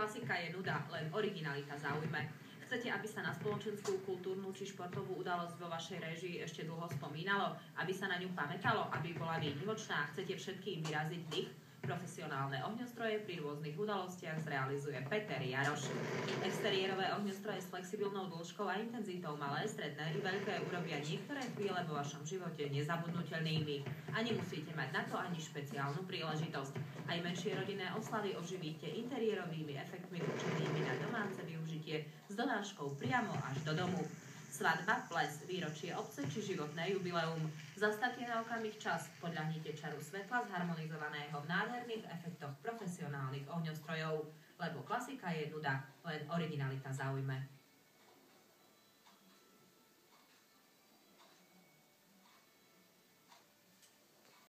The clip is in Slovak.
klasika je nuda, len originalita zaujme. Chcete, aby sa na spoločenskú, kultúrnu či športovú udalosť vo vašej réžii ešte dlho spomínalo, aby sa na ňu pamätalo, aby bola výnimočná? Chcete všetkým vyraziť dých? Profesionálne ohňostroje pri rôznych udalostiach zrealizuje Peter Jaroš. Exteriérové ohňostroje s flexibilnou dĺžkou a intenzitou malé, stredné i veľké urobia niektoré chvíle vo vašom živote nezabudnutelnými. A nemusíte mať na to ani špeciálnu príležitosť. Aj menšie rodinné oslavy oživíte interiérovými efektmi určenými na domáce využitie s donáškou priamo až do domu. Svadba, ples, výročie obce či životné jubileum. Zastavte na okamih čas, podľahnite čaru svetla zharmonizovaného v nádherných efektoch profesionálnych ohňostrojov, lebo klasika je nuda, len originalita zaujme.